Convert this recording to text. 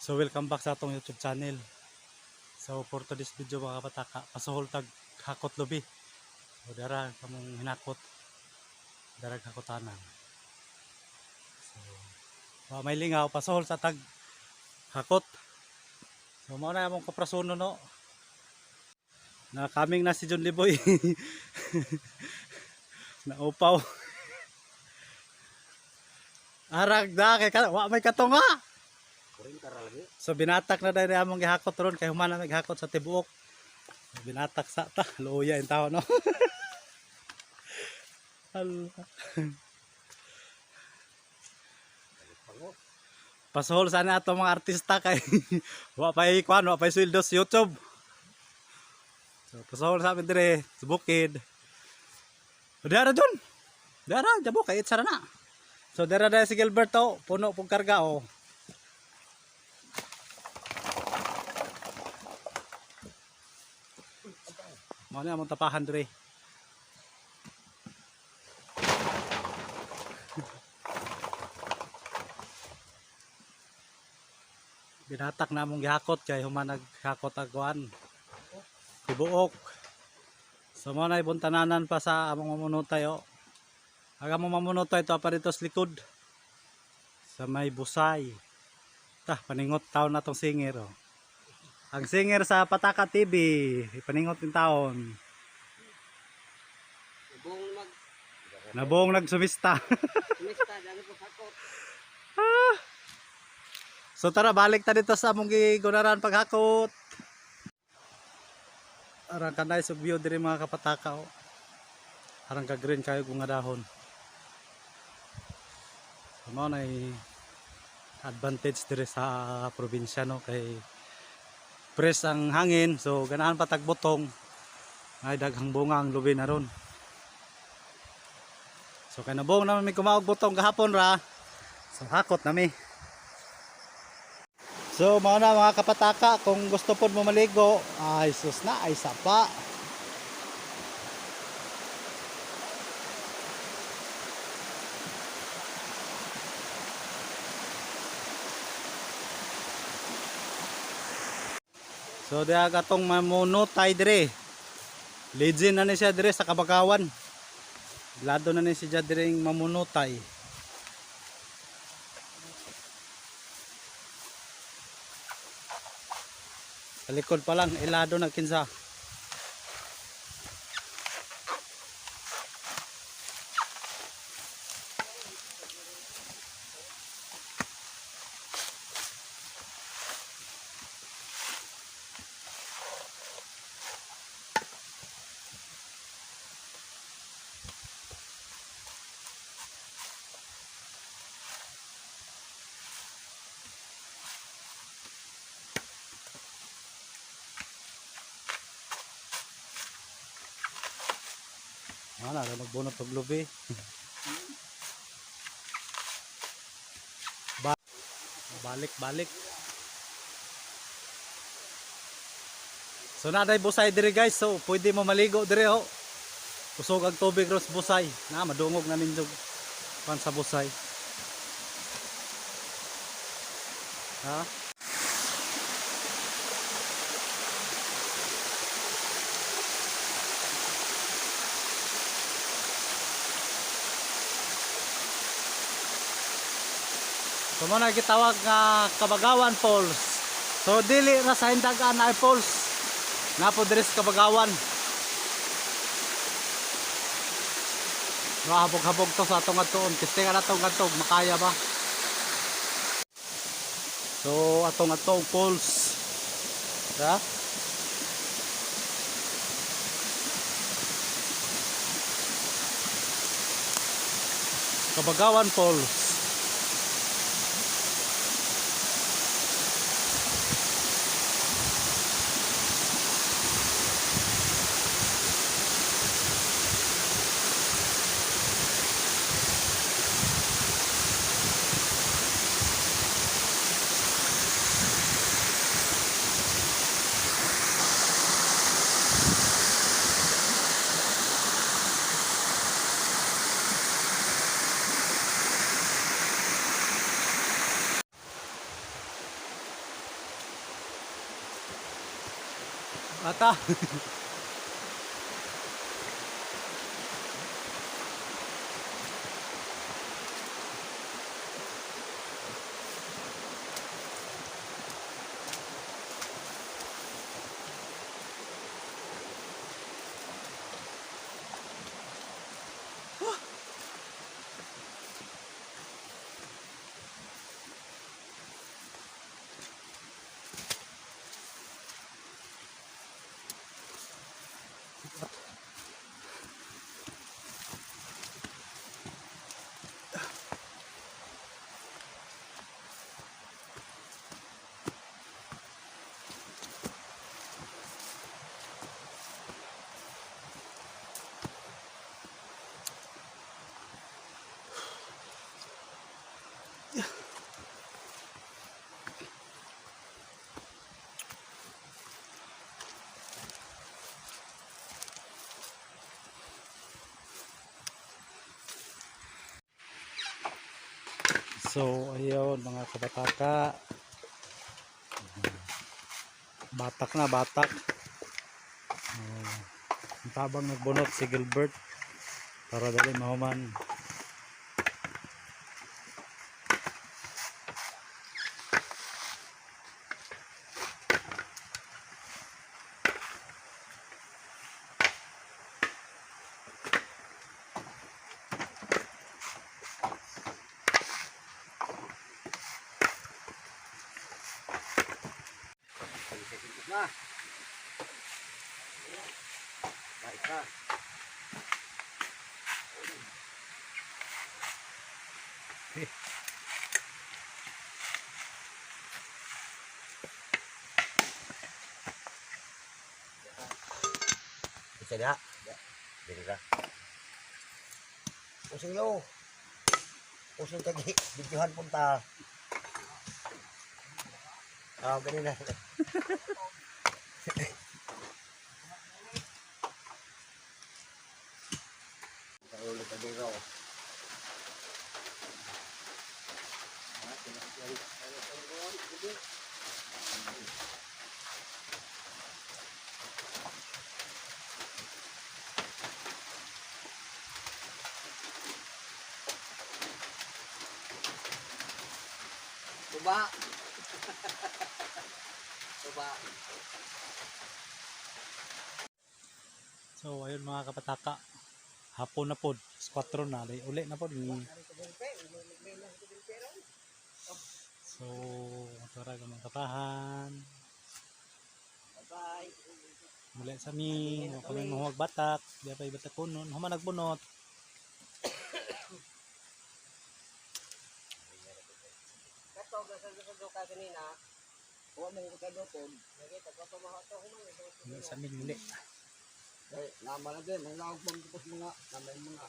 So welcome back sa atong YouTube channel. So for today's video mga kapataka, pasuhol tag hakot lubi. So dara kamong hinakot, dara hakotanan. So may lingaw pasuhol sa tag hakot. So mao na among kaprasuno no. Na kaming na si John Liboy. Naupaw. Aragda kay wa may katonga. So binatak na dahil among gihakot ron kay humana naghakot sa tibuok. So, binatak sa ta, luya in tao no. Pasahol sana ato mga artista kay wa pa ikwan, wa pa sweldo sa YouTube. So pasahol sa amin dire sa bukid. Dara dun. Dara jabo kay itsara na. So dara si Gilberto, puno pong karga oh. Mao na among tapahan dire. Binatak na among gihakot kay human naghakot agwan. Tibuok. So mao na ibuntananan pa sa among mamunutay oh. Aga mo mamunutay ito pa dito sa likod. Sa may busay. Tah paningot taon na tong singer oh. Ang singer sa Pataka TV, ipaningot yung taon. Nabuong nagsumista. So tara balik ta dito sa among gigunaran paghakot. Arang kanay sa view diri mga kapataka oh. Arang ka green kayo kung nga dahon. So mao na advantage diri sa probinsya no kay press ang hangin, so ganahan pa tagbutong ay daghang bunga ang lubi na ron. So kay nabuong naman may kumaog butong gahapon ra, so hakot nami. So mao na mga kapataka, kung gusto pod mo maligo ay sus na ay sapa. So diha katong mamunutay dire. Legend na ni siya dire sa Kabagawan. Lado na ni siya dire mamunutay. Sa likod pa lang ilado na kinsa. Wala na nagbunot og lubi. Balik. So naday busay dire guys, so pwede mo maligo dire ho. Kusog ang tubig ros busay. Na madungog na ninyo pan sa busay. Ha? So mo na gitawag nga Kabagawan Falls. So dili ra sa hindagan ay falls. Napo diri sa Kabagawan. Habog-habog to sa atong atoon. Kisting na atong atog makaya ba? So atong falls. Ha? Kabagawan Falls. Ata. So ayun mga kabataka, batak na batak. Tabang nagbunot si Gilbert para dali mahuman. Na. Baik na. Bisa dah. Jadi dah. Pusing yo. Pusing tadi videohan pun ta. Oh, gani na. Ulit tadi raw. Coba. Coba. So ayun mga kapataka, hapon na pod, 4 na, uli na pod. So tara gamang kapahan. Bye. Muli sa mi, kami mahuwag batak, di pa ibatak kunon, human nagbunot. Kato gasa ka kanina. Huwag mong katadotod. Lagi tagpapamaha to ko man. Muli sa mi muli. Nama na din, ang lawag mong mga namay mga.